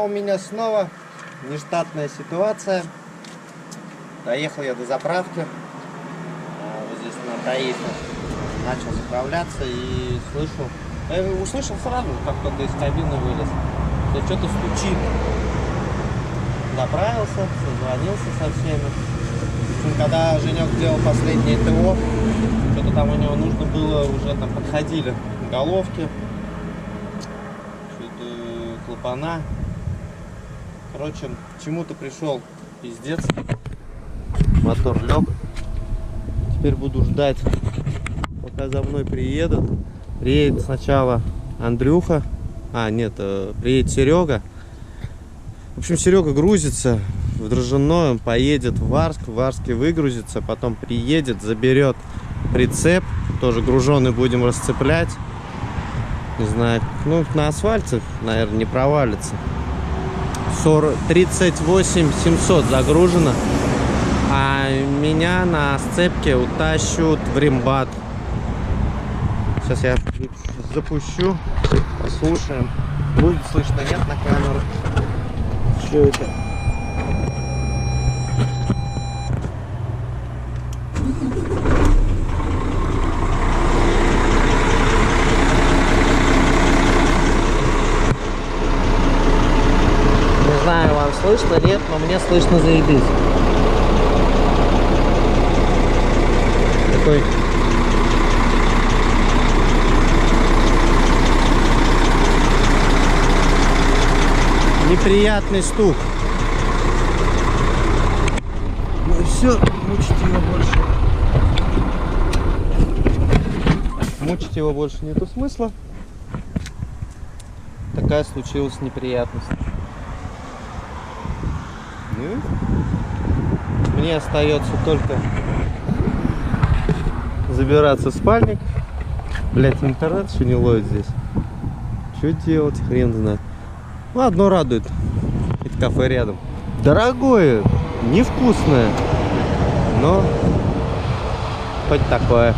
у меня снова нештатная ситуация. Доехал я до заправки. Вот здесь на Таифе. Начал заправляться и слышу. Я услышал сразу, как кто-то из кабины вылез. То что-то стучит. Заправился, созвонился со всеми. Когда Женек делал последнее ТО, что-то там у него нужно было, уже там подходили головки, что-то клапана. Короче, к чему-то пришел пиздец. Мотор лег. Теперь буду ждать, пока за мной приедут. Приедет сначала Андрюха. Приедет Серега. В общем, Серега грузится в Дрожжиное, поедет в Варск. В Варске выгрузится, потом приедет, заберет прицеп. Тоже груженый будем расцеплять. Не знаю, на асфальте, наверное, не провалится. 38 700 загружено. А меня на сцепке утащут в Римбат. Сейчас я запущу, послушаем. Будет слышно, нет, на камеру. Что это? Не знаю, вам слышно, нет, но мне слышно заебись. Такой неприятный стук. Ну и все, мучить его больше. Мучить его больше нету смысла. Такая случилась неприятность. Мне остается только забираться в спальник. Блять, интернет еще не ловит здесь. Что делать, хрен знает. Ну, одно радует. Это кафе рядом. Дорогое, невкусное, но хоть такое.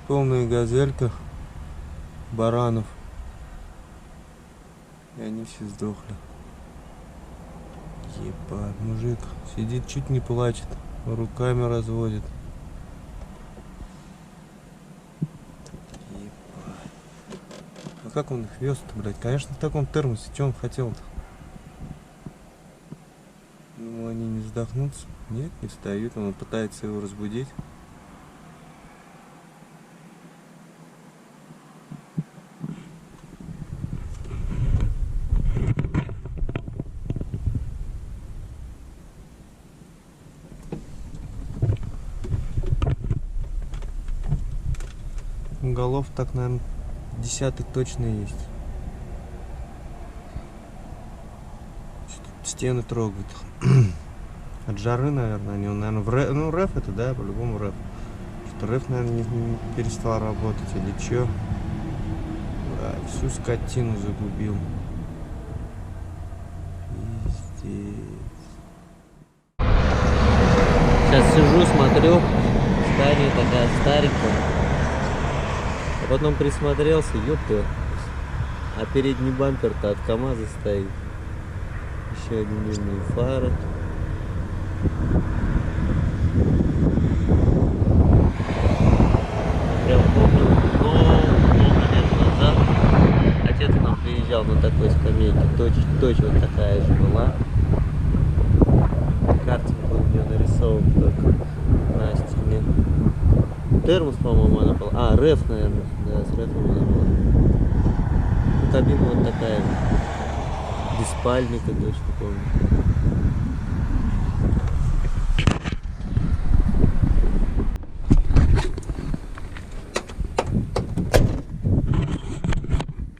Полная газелька баранов. И они все сдохли. Ебать, мужик сидит, чуть не плачет, руками разводит. А как он их вез-то, блядь? Конечно, в таком термосе. Что он хотел-то? Думал, они не вздохнутся. Нет, не встают. Он пытается его разбудить. Голов так, наверное, десяток точно есть. Стены трогают. От жары, наверное, они, наверное, РЭФ это, да, по-любому РЭФ. Что РЭФ, наверное, не перестал работать или что. Да, всю скотину загубил. Пиздец. Сейчас сижу, смотрю. Старая такая, старенькая. А потом присмотрелся, ёпта. А передний бампер-то от КамАЗа стоит. Еще одни мирные фары. Прям помню, много лет назад отец к нам приезжал на такой скамейке. Точно такая же была. Картинг был у нее нарисован только на стене. Термос, по-моему, она была. А, РЭФ, наверное. Да, с РЭФом она была. Кабина вот такая же. Без спальника, точно помню.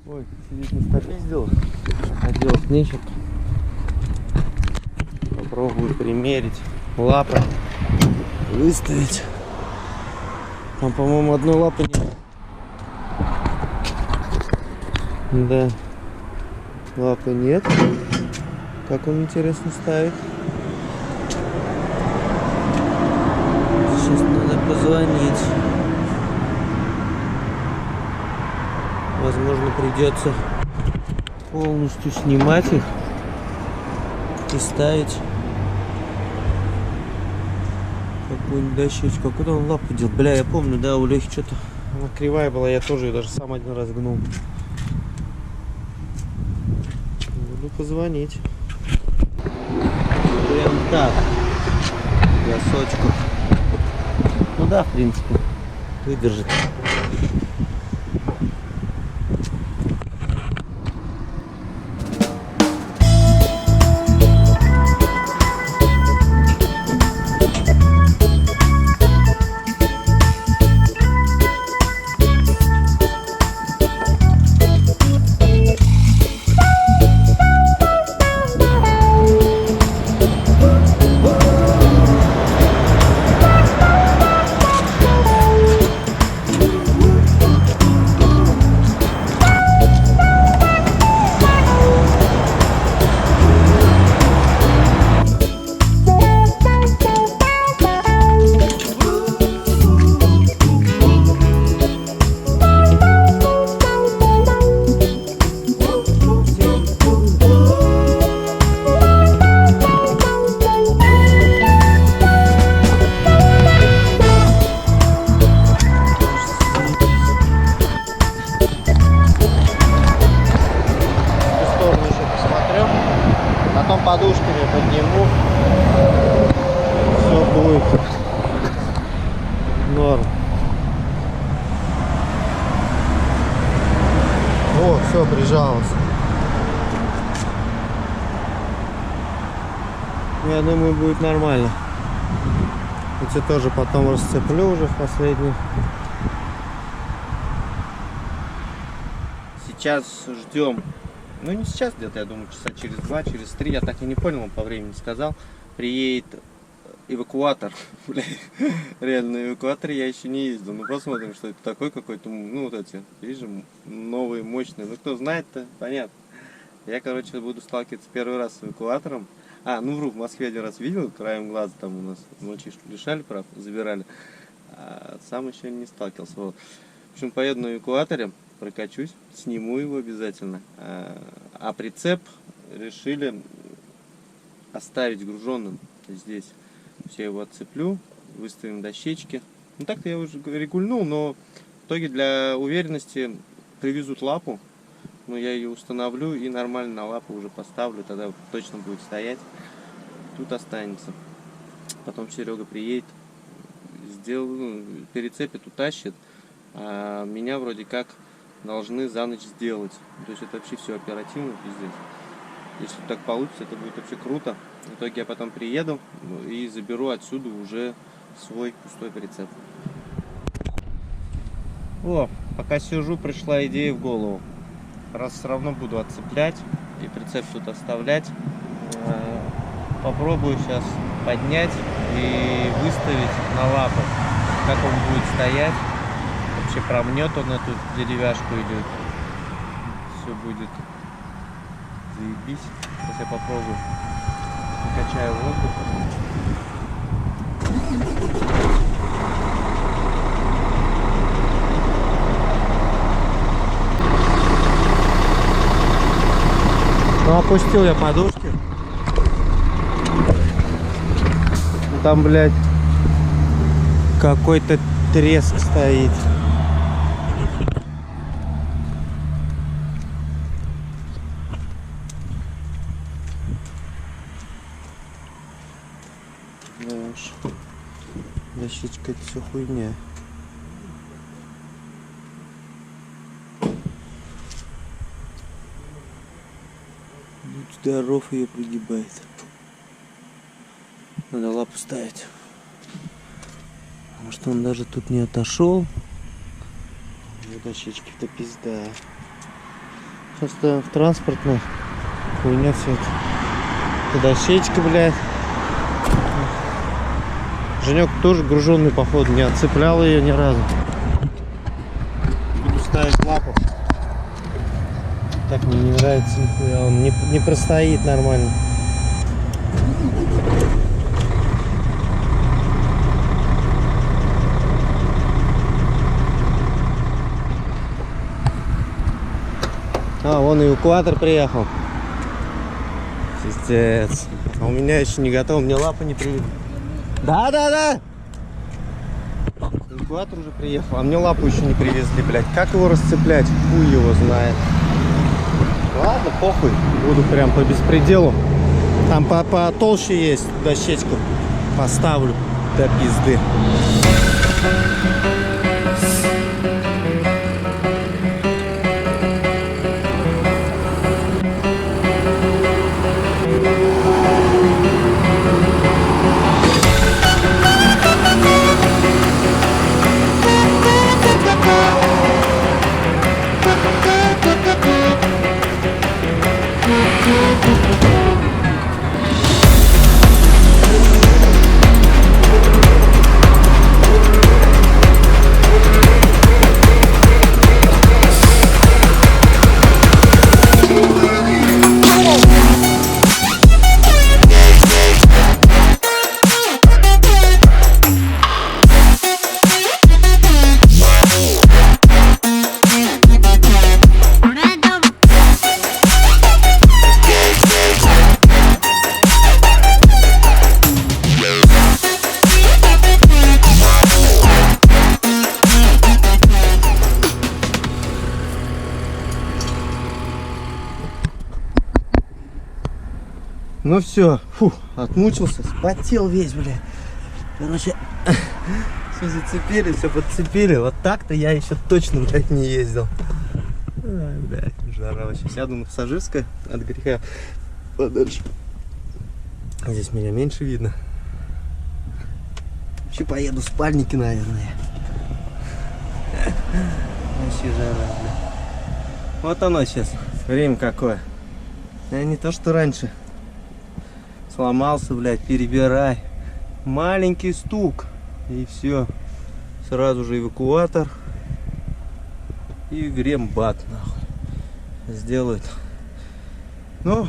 Ой, сидеть на стопе сделал. А делать нечего. Попробую примерить лапы. Выставить. Там, по-моему, одной лапы нет. Да. Лапы нет. Как он, интересно, ставит? Сейчас надо позвонить. возможно, придется полностью снимать их и ставить какую-нибудь дощечку. А куда он лапу дел? Бля, я помню, да, у Лехи что-то она кривая была, я тоже ее даже сам один раз гнул. Буду позвонить. Прям так. Досочку. Ну да, в принципе, выдержит. Подушками подниму, все будет норм. О, все, прижалось. Я думаю, будет нормально. Эти тоже потом расцеплю уже в последний. Сейчас ждем. Ну не сейчас, где-то, я думаю, часа через 2, через 3, я так и не понял, он по времени сказал. Приедет эвакуатор. Реально, на эвакуаторе я еще не ездил. Ну посмотрим, что это такое какой-то, ну вот эти, видишь, новые, мощные. Ну кто знает-то, понятно. Я, короче, буду сталкиваться первый раз с эвакуатором. Ну вру, в Москве один раз видел, краем глаза там у нас мальчишку лишали прав, забирали. Сам еще не сталкивался. Вот. В общем, поеду на эвакуаторе. Прокачусь, сниму его обязательно. А прицеп решили оставить груженным здесь. Я его отцеплю, выставим дощечки. Ну так-то я уже регульнул, но в итоге для уверенности привезут лапу. Но я ее установлю и нормально на лапу уже поставлю, тогда точно будет стоять. Тут останется. Потом Серега приедет, перецепит, утащит. А меня вроде как должны за ночь сделать. То есть это вообще все оперативно, пиздец. Если так получится, это будет вообще круто. В итоге я потом приеду и заберу отсюда уже свой пустой прицеп. О, пока сижу, пришла идея в голову. Раз все равно буду отцеплять и прицеп тут оставлять, попробую сейчас поднять и выставить на лапу, как он будет стоять. Вообще промнет он эту деревяшку или все будет заебись. Сейчас я попробую. Накачаю воздух. Ну, опустил я подушки. Там, блядь, какой-то треск стоит. Дощечка, это все хуйня. Будь здоров, ее пригибает. Надо лапу ставить. Потому что он даже тут не отошел. Дощечки-то пизда. Просто в транспортной хуйня все это. Это дощечка, блядь. Женек тоже груженный, походу, не отцеплял ее ни разу. Буду ставить лапу. Так мне не нравится нихуя, он не простоит нормально. Вон эвакуатор приехал. Пиздец. А у меня еще не готов, мне лапы не привезли. Да. Эвакуатор уже приехал, а мне лапу еще не привезли, блядь. Как его расцеплять? Хуй его знает. Ладно, похуй. Буду прям по беспределу. Там потолще есть дощечку. Поставлю до пизды. Ну все, фу, отмучился, спотел весь, бля. Короче, все зацепили, все подцепили. Вот так-то я еще точно, блядь, не ездил. Ай, блядь, жара вообще. Сяду на пассажирское от греха подальше. Здесь меня меньше видно. Вообще поеду в спальники, наверное. Вообще жара, бля. Вот оно сейчас, время какое. А не то, что раньше. Сломался, блядь, перебирай. Маленький стук. И все. Сразу же эвакуатор. И грембат, нахуй. Сделают. Ну,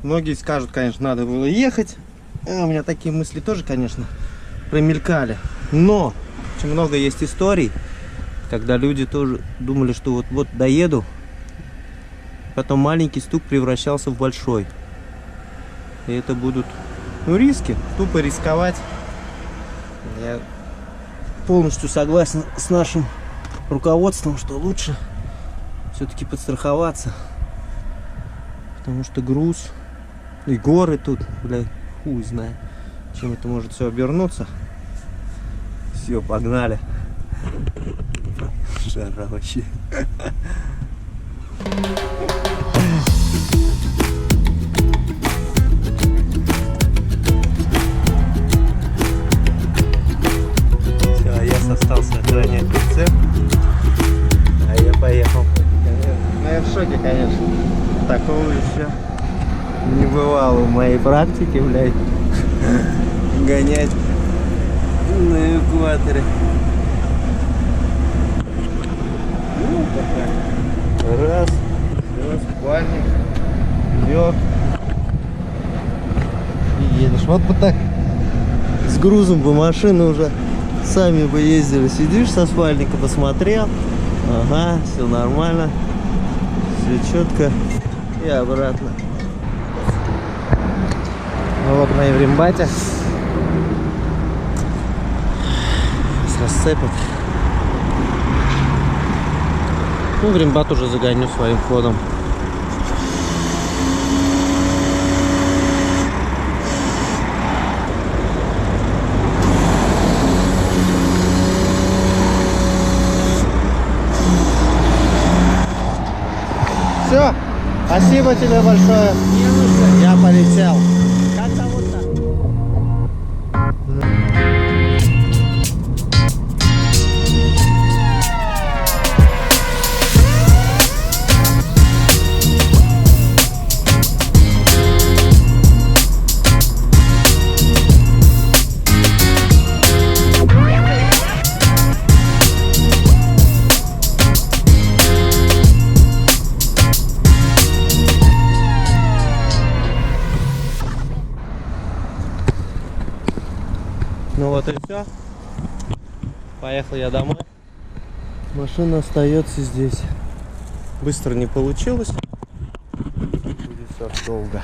многие скажут, конечно, надо было ехать. У меня такие мысли тоже, конечно, промелькали. Но очень много есть историй, когда люди тоже думали, что вот доеду. Потом маленький стук превращался в большой. И это будут, ну, риски. Тупо рисковать. Я полностью согласен с нашим руководством, что лучше все-таки подстраховаться. Потому что груз и горы тут, блядь, хуй знает, чем это может все обернуться. Все, погнали. Жара вообще. Остался охранять прицеп, а я поехал. Ну, я в шоке, конечно. Такого еще не бывало в моей практике, блядь. Гонять на эвакуаторе. Ну, такая. Раз, все, спальник, лег. И едешь. Вот бы так с грузом бы машины уже сами бы ездили. Сидишь со спальника, посмотрел. Ага, все нормально. Все четко. И обратно. Ну вот на Еврембате. С расцепом. Ну, Еврембат уже загоню своим ходом. Все, спасибо тебе большое. Я полетел. Как зовут-то? Ну вот и все. Поехал я домой. Машина остается здесь. Быстро не получилось. Все долго.